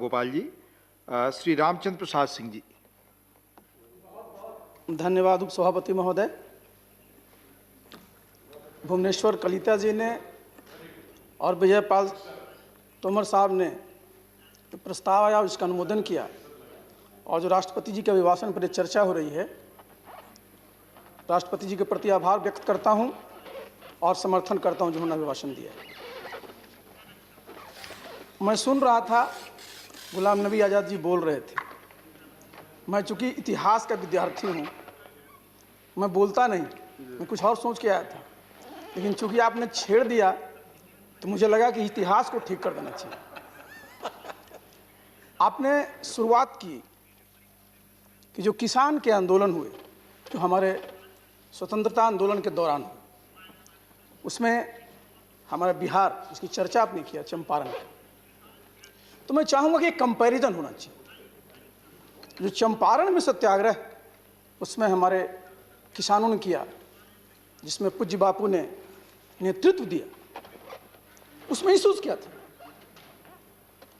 गोपाल जी, श्री रामचंद्र प्रसाद सिंह जी। धन्यवाद उपसभापति महोदय। भुवनेश्वर कलिता जी ने और विजयपाल तोमर साहब ने जो प्रस्ताव आया उसका अनुमोदन किया और जो राष्ट्रपति जी के अभिभाषण पर चर्चा हो रही है, राष्ट्रपति जी के प्रति आभार व्यक्त करता हूं और समर्थन करता हूं जिन्होंने अभिभाषण दिया। मैं सुन रहा था, गुलाम नबी आज़ाद जी बोल रहे थे। मैं चूंकि इतिहास का विद्यार्थी हूं, मैं बोलता नहीं, मैं कुछ और सोच के आया था, लेकिन चूंकि आपने छेड़ दिया तो मुझे लगा कि इतिहास को ठीक कर देना चाहिए। आपने शुरुआत की कि जो किसान के आंदोलन हुए, जो हमारे स्वतंत्रता आंदोलन के दौरान हुए, उसमें हमारा बिहार, इसकी चर्चा आपने किया, चंपारण। तो मैं चाहूँगा कि एक कंपैरिजन होना चाहिए। जो चंपारण में सत्याग्रह उसमें हमारे किसानों ने किया, जिसमें पूज्य बापू ने नेतृत्व दिया, उसमें इशूज क्या थे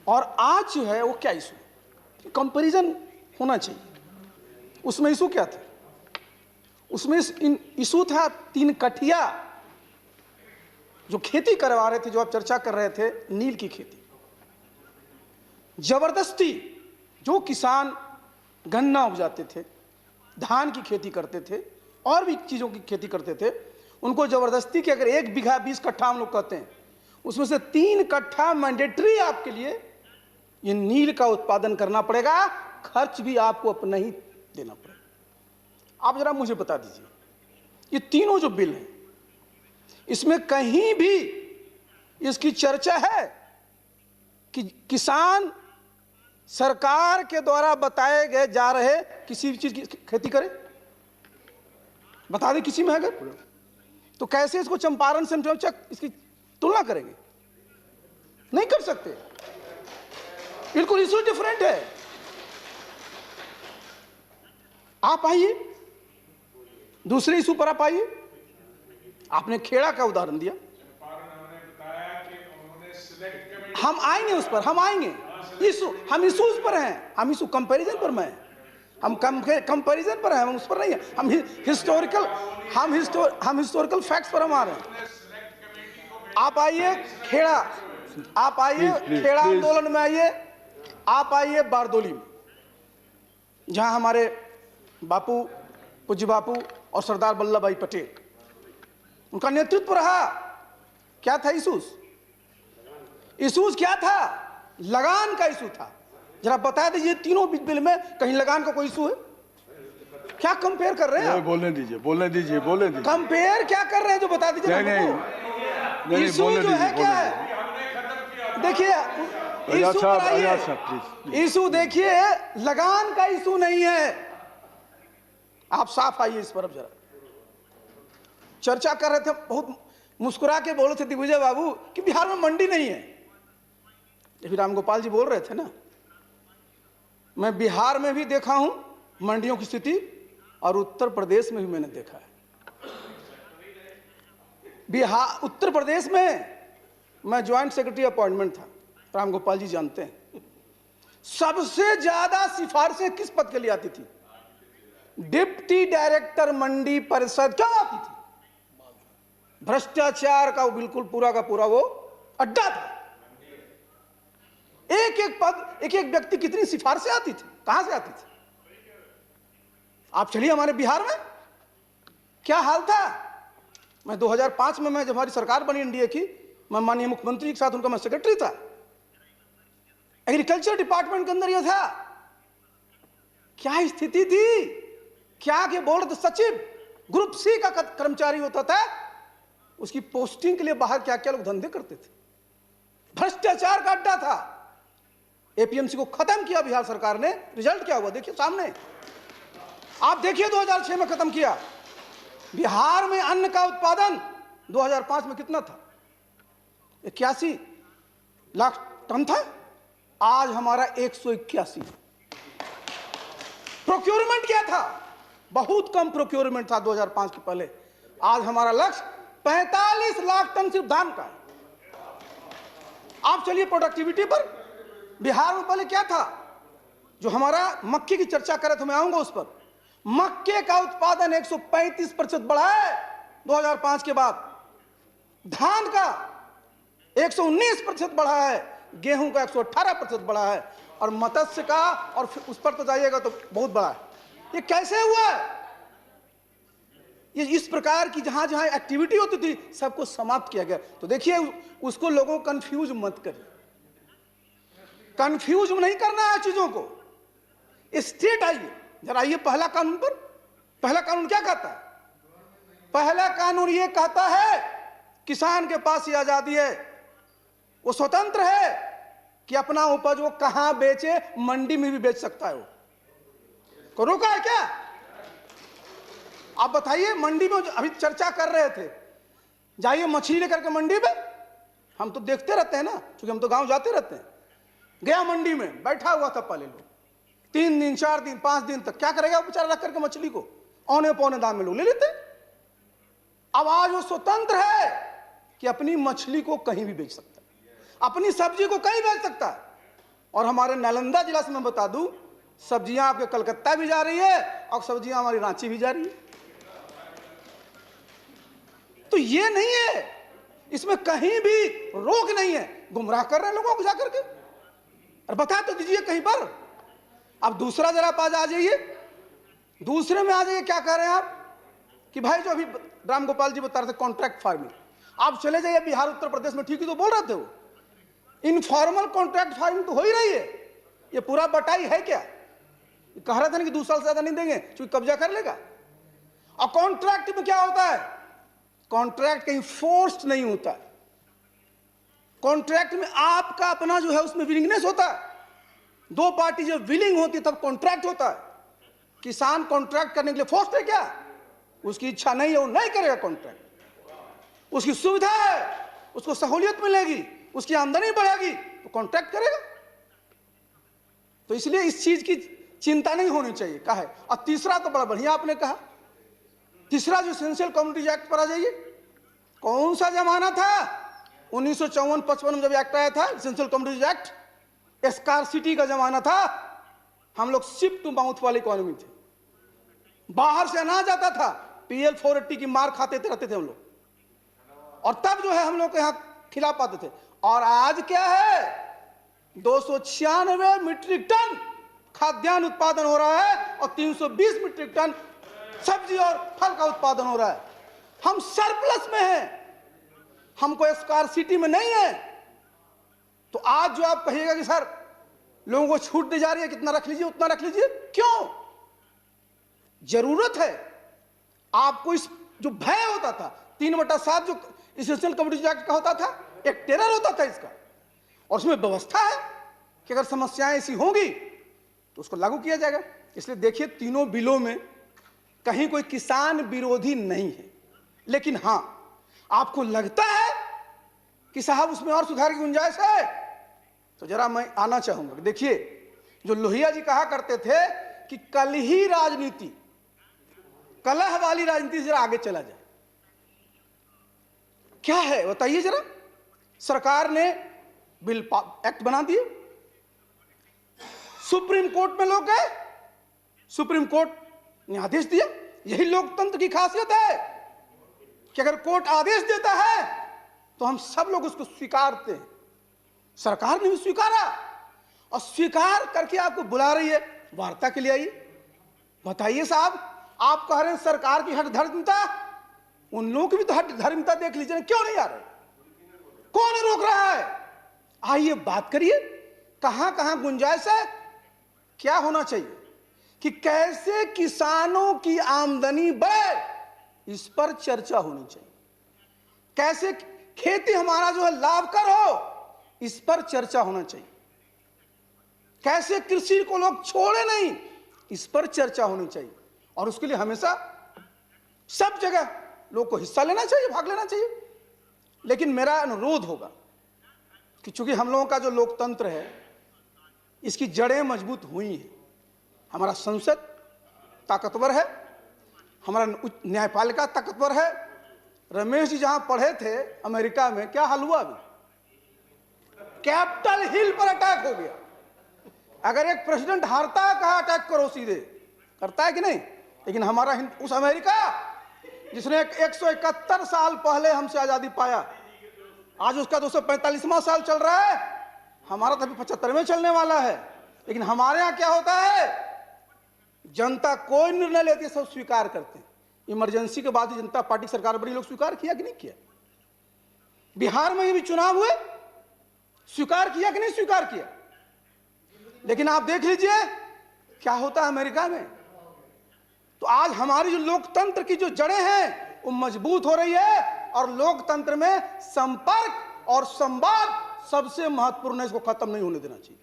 और आज जो है वो क्या इशू है, कंपैरिजन होना चाहिए। उसमें इशू क्या थे? उसमें इशू था 3 कठिया जो खेती करवा रहे थे, जो आप चर्चा कर रहे थे, नील की खेती। जबरदस्ती जो किसान गन्ना उपजाते थे, धान की खेती करते थे और भी चीज़ों की खेती करते थे, उनको जबरदस्ती कि अगर 1 बीघा 20 कट्ठा हम लोग कहते हैं, उसमें से 3 कट्ठा मैंडेटरी आपके लिए ये नील का उत्पादन करना पड़ेगा, खर्च भी आपको अपना ही देना पड़ेगा। आप जरा मुझे बता दीजिए, ये तीनों जो बिल हैं, इसमें कहीं भी इसकी चर्चा है कि किसान सरकार के द्वारा बताए गए जा रहे किसी भी चीज की खेती करे? बता दें किसी में अगर, तो कैसे इसको चंपारण से इसकी तुलना करेंगे? नहीं कर सकते, बिल्कुल इशू डिफरेंट है। आप आइए, दूसरे इशू पर आप आइए। आपने खेड़ा का उदाहरण दिया, हम आएंगे उस पर, हम आएंगे। हम इशूज पर हैं, हम इशू कंपैरिजन पर में, हम कंपैरिजन पर हैं, हम उस पर नहीं है। हम हिस्टोरिकल फैक्ट्स पर हम आ रहे हैं। आप आइए खेड़ा, आप आइए खेड़ा आंदोलन में आइए, आप आइए बारदोली में, जहां हमारे बापू, पूज्य बापू और सरदार वल्लभ भाई पटेल, उनका नेतृत्व रहा। क्या था इशूज क्या था? लगान का इशू था। जरा बता दीजिए, तीनों बिल में कहीं लगान का कोई इशू है? क्या कंपेयर कर रहे हैं? बोलने दीजिए। कंपेयर क्या कर रहे हैं जो बता दीजिए। नहीं, इशू जो है क्या है? देखिए, इशू देखिए, लगान का इशू नहीं है। आप साफ आइए इस पर। अब जरा चर्चा कर रहे थे, बहुत मुस्कुरा के बोल रहे थे दिग्विजय बाबू कि बिहार में मंडी नहीं है। फिर रामगोपाल जी बोल रहे थे ना, मैं बिहार में भी देखा हूं मंडियों की स्थिति और उत्तर प्रदेश में भी मैंने देखा है। बिहार, उत्तर प्रदेश में मैं ज्वाइंट सेक्रेटरी अपॉइंटमेंट था, रामगोपाल जी जानते हैं। सबसे ज्यादा सिफारिशें किस पद के लिए आती थी? डिप्टी डायरेक्टर मंडी परिषद। क्यों आती थी? भ्रष्टाचार का बिल्कुल पूरा का पूरा वो अड्डा था। एक एक पद, एक एक व्यक्ति, कितनी सिफारिशें आती थी, कहां से आती थी? आप चलिए हमारे बिहार में क्या हाल था। मैं 2005 में, मैं जब हमारी सरकार बनी एनडीए की, मैं माननीय मुख्यमंत्री के साथ उनका मैं सेक्रेटरी था। एग्रीकल्चर डिपार्टमेंट के अंदर यह था। क्या स्थिति थी? क्या के बोल रहे थे, सचिव ग्रुप सी का कर्मचारी होता था, उसकी पोस्टिंग के लिए बाहर क्या क्या लोग धंधे करते थे। भ्रष्टाचार का अड्डा था। एपीएमसी को खत्म किया बिहार सरकार ने। रिजल्ट क्या हुआ देखिए सामने, आप देखिए। 2006 में खत्म किया। बिहार में अन्न का उत्पादन 2005 में कितना था? 81 लाख टन था। आज हमारा 181। प्रोक्योरमेंट क्या था? बहुत कम प्रोक्योरमेंट था 2005 के पहले। आज हमारा लक्ष्य 45 लाख टन सिर्फ धान का है। आप चलिए प्रोडक्टिविटी पर, बिहार में पहले क्या था, जो हमारा मक्के की चर्चा करे तो मैं आऊंगा उस पर। मक्के का उत्पादन 135% बढ़ा है 2005 के बाद, धान का 119% बढ़ा है, गेहूं का 118% बढ़ा है, और मत्स्य का, और फिर उस पर तो जाइएगा तो बहुत बड़ा है। ये कैसे हुआ है? ये इस प्रकार की जहां जहां एक्टिविटी होती थी सबको समाप्त किया गया। तो देखिए, उसको लोगों को कंफ्यूज मत करिए, कंफ्यूज नहीं करना है चीजों को। स्टेट आइए जरा, आइए पहला कानून पर। पहला कानून क्या कहता है? पहला कानून ये कहता है किसान के पास ये आजादी है, वो स्वतंत्र है कि अपना उपज वो कहां बेचे, मंडी में भी बेच सकता है। वो को रोका है क्या? आप बताइए, मंडी में अभी चर्चा कर रहे थे, जाइए मछली लेकर के मंडी में, हम तो देखते रहते हैं ना, क्योंकि हम तो गांव जाते रहते हैं। गया मंडी में, बैठा हुआ था पहले लोग 3 दिन 4 दिन 5 दिन तक, क्या करेगा बेचारा रख करके मछली को, औने पौने दाम में लोग ले लेते। अब आज वो स्वतंत्र है कि अपनी मछली को कहीं भी बेच सकता है, अपनी सब्जी को कहीं बेच सकता है। और हमारे नालंदा जिला से मैं बता दूं, सब्जियां आपके कलकत्ता भी जा रही है और सब्जियां हमारी रांची भी जा रही है। तो ये नहीं है, इसमें कहीं भी रोक नहीं है। गुमराह कर रहे हैं लोगों को जाकर के, और बता तो दीजिए कहीं पर। अब दूसरा जरा पास आ जाइए, दूसरे में आ जाइए। क्या कह रहे हैं आप कि भाई जो अभी राम गोपाल जी बता रहे थे कॉन्ट्रैक्ट फार्मिंग, आप चले जाइए बिहार उत्तर प्रदेश में, ठीक ही तो बोल रहे थे वो। इनफॉर्मल कॉन्ट्रैक्ट फार्मिंग तो हो ही रही है। ये पूरा बटाई है क्या? कह रहे थे ना कि 2 साल से ज्यादा नहीं देंगे क्योंकि कब्जा कर लेगा। और कॉन्ट्रैक्ट में क्या होता है? कॉन्ट्रैक्ट कहीं फोर्स्ड नहीं होता है। कॉन्ट्रैक्ट में आपका अपना जो है उसमें विलिंगनेस होता है। 2 पार्टी जब विलिंग होती है तब कॉन्ट्रैक्ट होता है। किसान कॉन्ट्रैक्ट करने के लिए फोर्स्ड है क्या? उसकी इच्छा नहीं है, वो नहीं करेगा कॉन्ट्रैक्ट। उसकी सुविधा है, उसको सहूलियत मिलेगी, उसकी आमदनी बढ़ेगी तो कॉन्ट्रैक्ट करेगा। तो इसलिए इस चीज की चिंता नहीं होनी चाहिए। कहा है। और तीसरा तो बड़ा बढ़िया आपने कहा, तीसरा जो एसेंशियल कमोडिटीज एक्ट पर आ जाइए। कौन सा जमाना था? 1954-55 में जब एक्ट आया था, एसेंशियल कमोडिटीज एक्ट, स्कार्सिटी का जमाना था। हम लोग शिप टू माउथ वाली इकोनॉमी थे, बाहर से अनाज आता था, PL 480 की मार खाते रहते थे हम लोग, और तब जो है हम लोग के यहां खिला पाते थे। और आज क्या है? 296 मीट्रिक टन खाद्यान्न उत्पादन हो रहा है और 320 मीट्रिक टन सब्जी और फल का उत्पादन हो रहा है। हम सरप्लस में हैं, हमको स्कार्सिटी में नहीं है। तो आज जो आप कहिएगा कि सर लोगों को छूट दी जा रही है, कितना रख लीजिए उतना रख लीजिए, क्यों? जरूरत है आपको। इस जो भय होता था 3/7 जो एसेंशियल कमोडिटीज एक्ट का होता था, एक टेरर होता था इसका, और उसमें व्यवस्था है कि अगर समस्याएं ऐसी होंगी तो उसको लागू किया जाएगा। इसलिए देखिए, तीनों बिलों में कहीं कोई किसान विरोधी नहीं है। लेकिन हां, आपको लगता है कि साहब उसमें और सुधार की गुंजाइश है, तो जरा मैं आना चाहूंगा। देखिए, जो लोहिया जी कहा करते थे कि कल ही राजनीति, कलह वाली राजनीति से जरा आगे चला जाए। क्या है बताइए जरा। सरकार ने बिल एक्ट बना दिए, सुप्रीम कोर्ट में लोग गए, सुप्रीम कोर्ट ने आदेश दिया। यही लोकतंत्र की खासियत है कि अगर कोर्ट आदेश देता है तो हम सब लोग उसको स्वीकारते हैं। सरकार ने भी स्वीकारा, और स्वीकार करके आपको बुला रही है वार्ता के लिए। आइए बताइए साहब, आप कह रहे हैं सरकार की हठ धर्मिता, उन लोगों की भी तो हठ धर्मिता देख लीजिए ना, क्यों नहीं आ रहे? कौन रोक रहा है? आइए बात करिए, कहां कहां गुंजाइश है, क्या होना चाहिए कि कैसे किसानों की आमदनी बढ़े, इस पर चर्चा होनी चाहिए। कैसे खेती हमारा जो है लाभकर हो, इस पर चर्चा होना चाहिए। कैसे कृषि को लोग छोड़े नहीं, इस पर चर्चा होनी चाहिए। और उसके लिए हमेशा सब जगह लोग को हिस्सा लेना चाहिए, भाग लेना चाहिए। लेकिन मेरा अनुरोध होगा कि चूंकि हम लोगों का जो लोकतंत्र है, इसकी जड़ें मजबूत हुई हैं। हमारा संसद ताकतवर है, हमारा न्यायपालिका ताकतवर है। रमेश जी जहां पढ़े थे अमेरिका में, क्या हाल हुआ? अभी कैपिटल हिल पर अटैक हो गया। अगर एक प्रेसिडेंट हारता है, कहा अटैक करो सीधे, करता है कि नहीं? लेकिन हमारा उस अमेरिका जिसने 171 साल पहले हमसे आजादी पाया, आज उसका 245वां साल चल रहा है, हमारा तो अभी 75वें चलने वाला है। लेकिन हमारे यहाँ क्या होता है, जनता कोई निर्णय लेती है, सब स्वीकार करते हैं। इमरजेंसी के बाद ही जनता पार्टी सरकार बड़ी, लोग स्वीकार किया कि नहीं किया? बिहार में भी चुनाव हुए, स्वीकार किया कि नहीं स्वीकार किया? लेकिन आप देख लीजिए क्या होता है अमेरिका में। तो आज हमारी जो लोकतंत्र की जो जड़ें हैं वो मजबूत हो रही है, और लोकतंत्र में संपर्क और संवाद सबसे महत्वपूर्ण है, इसको खत्म नहीं होने देना चाहिए।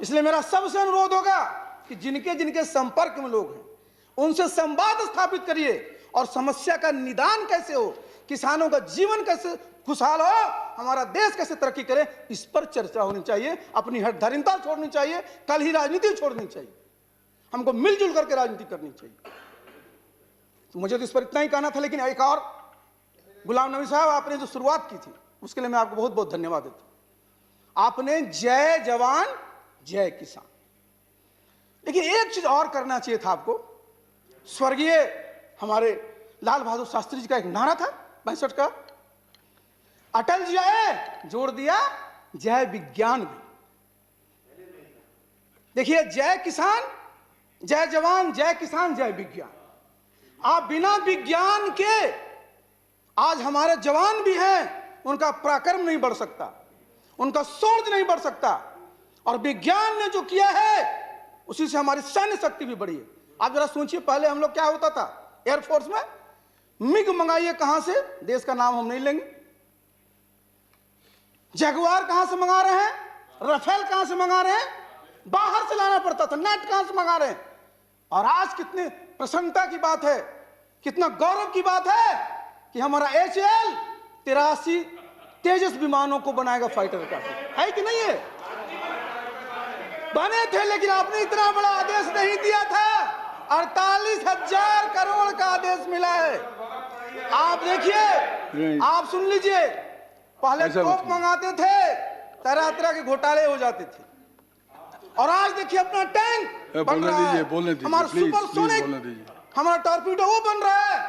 इसलिए मेरा सबसे अनुरोध होगा कि जिनके जिनके संपर्क में लोग हैं उनसे संवाद स्थापित करिए, और समस्या का निदान कैसे हो, किसानों का जीवन कैसे खुशहाल हो, हमारा देश कैसे तरक्की करे, इस पर चर्चा होनी चाहिए। अपनी हठधर्मिता छोड़नी चाहिए, कल ही राजनीति छोड़नी चाहिए, हमको मिलजुल करके राजनीति करनी चाहिए। तो मुझे तो इस पर इतना ही कहना था। लेकिन एक और, गुलाम नबी साहब, आपने जो शुरुआत की थी उसके लिए मैं आपको बहुत बहुत धन्यवाद देता हूं। आपने जय जवान जय किसान, लेकिन एक चीज और करना चाहिए था आपको। स्वर्गीय हमारे लाल बहादुर शास्त्री जी का एक नारा था 65 का, अटल जी आए जोड़ दिया जय विज्ञान भी। देखिए, जय किसान, जय जवान, जय किसान, जय विज्ञान। आप बिना विज्ञान के, आज हमारे जवान भी हैं, उनका पराक्रम नहीं बढ़ सकता, उनका शौर्य नहीं बढ़ सकता, और विज्ञान ने जो किया है उसी से हमारी सैन्य शक्ति भी बढ़ी है। आप जरा सोचिए, पहले हम लोग क्या होता था एयरफोर्स में, मिग मंगाइए कहां से, देश का नाम हम नहीं लेंगे, जगुआर कहां से मंगा रहे हैं, राफेल कहां से मंगा रहे हैं, बाहर से लाना पड़ता था, नेट कहां से मंगा रहे हैं। और आज कितनी प्रसन्नता की बात है, कितना गौरव की बात है कि हमारा HAL 83 तेजस विमानों को बनाएगा फाइटर का, है कि नहीं है? बने थे, लेकिन आपने इतना बड़ा आदेश नहीं दिया था। 48,000 करोड़ का आदेश मिला है। आप देखिए, आप सुन लीजिए, पहले तोप मंगाते थे, तरह तरह के घोटाले हो जाते थे, और आज देखिए अपना टैंक बन रहा है, हमारा सुपरसोनिक, हमारा टॉर्पीडो वो बन रहा है।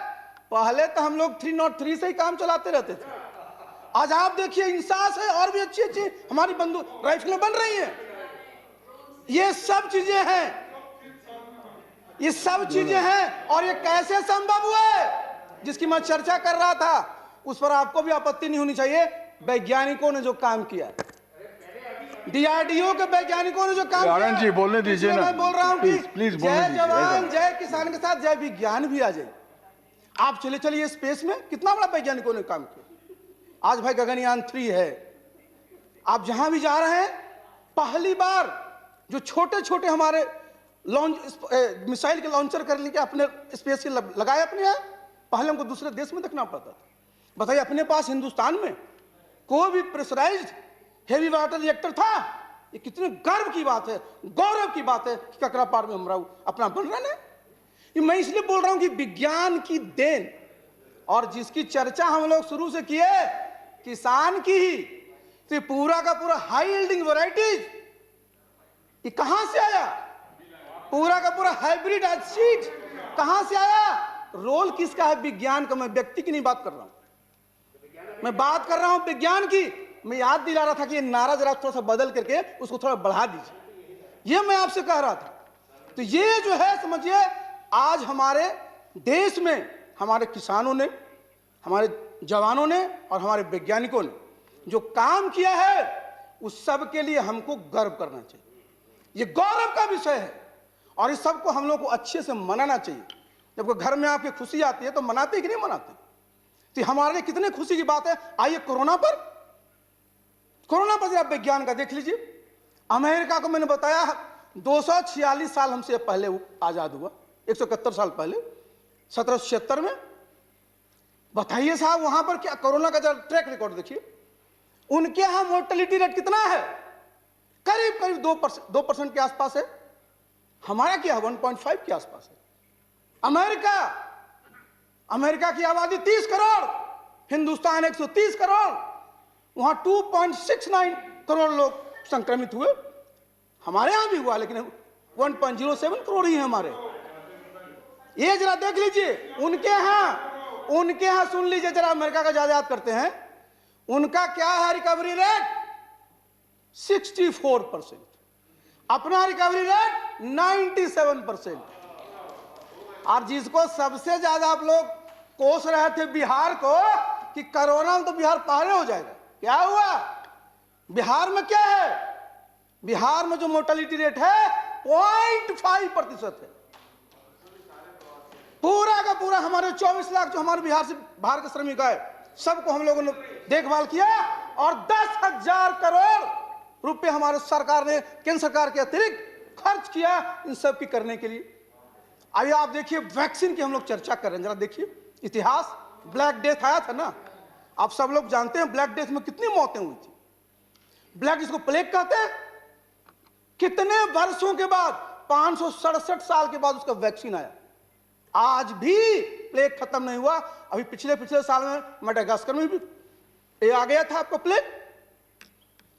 पहले तो हम लोग 303 से ही काम चलाते रहते थे, आज आप देखिए इंसास है, और भी अच्छी अच्छी हमारी बंदूक राइफलें बन रही हैं। ये सब चीजें हैं, ये सब चीजें हैं, और ये कैसे संभव हुआ है जिसकी मैं चर्चा कर रहा था, उस पर आपको भी आपत्ति नहीं होनी चाहिए। वैज्ञानिकों ने जो काम किया, DRDO के वैज्ञानिकों ने जो काम किया, जी बोलने दीजिए ना, मैं बोल रहा हूं कि प्लीज जय जवान जय किसान के साथ जय विज्ञान भी आ जाए। आप चले चलिए स्पेस में, कितना बड़ा वैज्ञानिकों ने काम किया। आज भाई गगनयान 3 है, आप जहां भी जा रहे हैं, पहली बार जो छोटे छोटे हमारे लॉन्च मिसाइल के लॉन्चर कर लेके अपने स्पेस के लगाए अपने यहाँ, पहले हमको दूसरे देश में देखना पड़ता था। बताइए, अपने पास हिंदुस्तान में कोई भी प्रेशराइज्ड हेवी वाटर रिएक्टर था? ये कितने गर्व की बात है, गौरव की बात है कि ककरापार में हमारा अपना बन रहा है। ये मैं इसलिए बोल रहा हूं कि विज्ञान की देन, और जिसकी चर्चा हम लोग शुरू से किए, किसान की ही, तो पूरा का पूरा हाई यील्डिंग वैरायटीज ये कहां से आया? पूरा का पूरा हाइब्रिड सीड कहां से आया? रोल किसका है विज्ञान का? मैं व्यक्ति की नहीं बात कर रहा हूं, मैं बात कर रहा हूं विज्ञान की। मैं याद दिला रहा था कि ये नारा जरा थोड़ा सा बदल करके उसको थोड़ा बढ़ा दीजिए, ये मैं आपसे कह रहा था। तो ये जो है, समझिए, आज हमारे देश में हमारे किसानों ने, हमारे जवानों ने और हमारे वैज्ञानिकों ने जो काम किया है, उस सब के लिए हमको गर्व करना चाहिए। ये गौरव का विषय है, और इस सबको हम लोग को अच्छे से मनाना चाहिए। जब कोई घर में आपकी खुशी आती है तो मनाते कि नहीं मनाते? तो हमारे लिए कितने खुशी की बात है। आइए कोरोना पर जरा विज्ञान का देख लीजिए। अमेरिका को मैंने बताया 246 साल हमसे पहले आजाद हुआ, 171 साल पहले, 1776 में। बताइए साहब, वहां पर क्या कोरोना का जरा ट्रैक रिकॉर्ड देखिए। उनके यहां मोर्टेलिटी रेट कितना है? करीब करीब 2% के आसपास है। हमारा क्या 1.5 के आसपास है। अमेरिका की आबादी 30 करोड़, हिंदुस्तान 130 करोड़, वहां 2.69 करोड़ लोग संक्रमित हुए। हमारे यहाँ भी हुआ, लेकिन 1.07 करोड़ ही है हमारे। ये जरा देख लीजिए उनके यहाँ सुन लीजिए जरा, अमेरिका का ज्यादा याद करते हैं, उनका क्या है रिकवरी रेट 64%, अपना रिकवरी रेट 97%। और जिसको सबसे ज्यादा आप लोग कोस रहे थे बिहार को कि कोरोना में तो बिहार पहले हो जाएगा, क्या हुआ? बिहार में क्या है? बिहार में जो मोर्टेलिटी रेट है 0.5% है। पूरा का पूरा हमारे 24 लाख जो हमारे बिहार से बाहर के श्रमिक आए, सबको हम लोगों ने देखभाल किया और 10,000 करोड़ रुपए हमारे सरकार ने केंद्र सरकार के अतिरिक्त खर्च किया इन सब की करने के लिए। अभी आप देखिए वैक्सीन की हम लोग चर्चा कर रहे हैं, जरा देखिए इतिहास। ब्लैक डेथ आया था ना, आप सब लोग जानते हैं ब्लैक डेथ में कितनी मौतें हुई थी। ब्लैक जिसको प्लेग कहते हैं, कितने वर्षों के बाद, 567 साल के बाद उसका वैक्सीन आया। आज भी प्लेग खत्म नहीं हुआ। अभी पिछले साल में मेडागास्कर में भी ये आ गया था आपको प्लेग,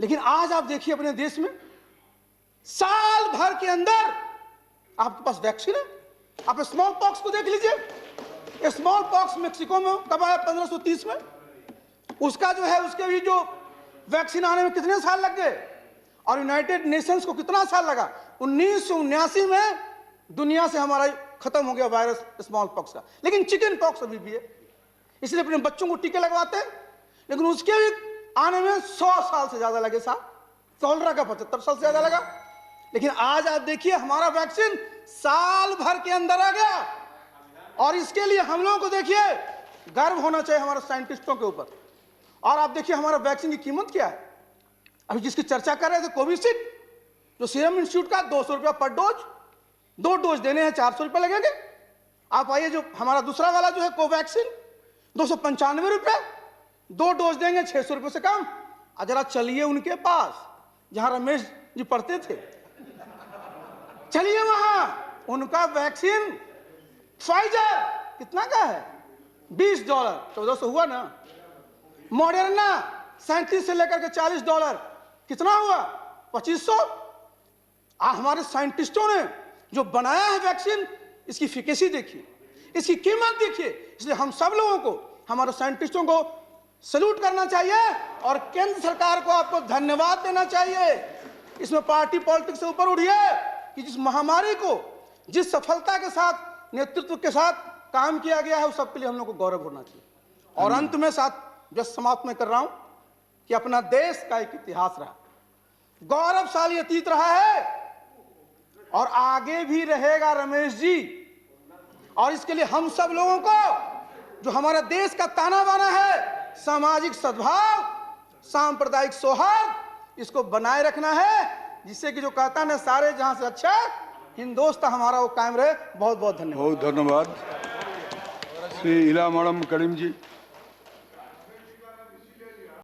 लेकिन आज आप देखिए अपने देश में साल भर के अंदर आपके पास वैक्सीन है। आप स्मॉल पॉक्स को देख लीजिए, स्मॉल पॉक्स मेक्सिको में कब आया? 1530 में। उसका जो है उसके भी जो वैक्सीन आने में कितने साल लग गए, और यूनाइटेड नेशंस को कितना साल लगा? 1979 में दुनिया से हमारा खत्म हो गया वायरस स्मॉल पॉक्स का। लेकिन चिकन पॉक्स अभी भी है, इसलिए अपने बच्चों को टीके लगवाते हैं, लेकिन उसके भी आने में 100 साल से ज्यादा लगे साहब। कॉलरा का 75 साल से ज्यादा लगा, लेकिन आज आप देखिए हमारा वैक्सीन साल भर के अंदर आ गया। और इसके लिए हम लोगों को देखिए गर्व होना चाहिए हमारे साइंटिस्टों के ऊपर। और आप देखिए हमारा वैक्सीन की कीमत क्या है। अभी जिसकी चर्चा कर रहे थे कोविशील्ड, जो सीरम इंस्टीट्यूट का 200 रुपया पर डोज, 2 डोज देने हैं 400 रुपये लगेंगे। आप आइए जो हमारा दूसरा वाला जो है कोवैक्सीन, 295 रुपये, 2 डोज देंगे 600 रुपये से कम। जरा चलिए उनके पास जहां रमेश जी पढ़ते थे, चलिए वहां, उनका वैक्सीन फाइजर कितना का है? $20, 1400 हुआ ना। मॉडर्ना 37 से लेकर के $40, कितना हुआ? 2500। हमारे साइंटिस्टों ने जो बनाया है वैक्सीन, इसकी एफिकेसी देखिए, इसकी कीमत देखिए। इसलिए हम सब लोगों को, हमारे साइंटिस्टों को सैल्यूट करना चाहिए और केंद्र सरकार को आपको धन्यवाद देना चाहिए। इसमें पार्टी पॉलिटिक्स से ऊपर उठिए कि जिस महामारी को जिस सफलता के साथ, नेतृत्व के साथ काम किया गया है, उस सब के लिए हम लोग को गौरव होना चाहिए। और अंत में साथ जो समाप्त में कर रहा हूं कि अपना देश का एक इतिहास रहा, गौरवशाली अतीत रहा है और आगे भी रहेगा रमेश जी। और इसके लिए हम सब लोगों को, जो हमारे देश का ताना बाना है, सामाजिक सद्भाव, सांप्रदायिक सौहार्द, इसको बनाए रखना है, जिससे कि जो कहता है ना सारे जहां से अच्छा हिंदुस्तान हमारा वो कायम रहे। बहुत बहुत धन्यवाद। बहुत धन्यवाद श्री इला मैडम करीम जी।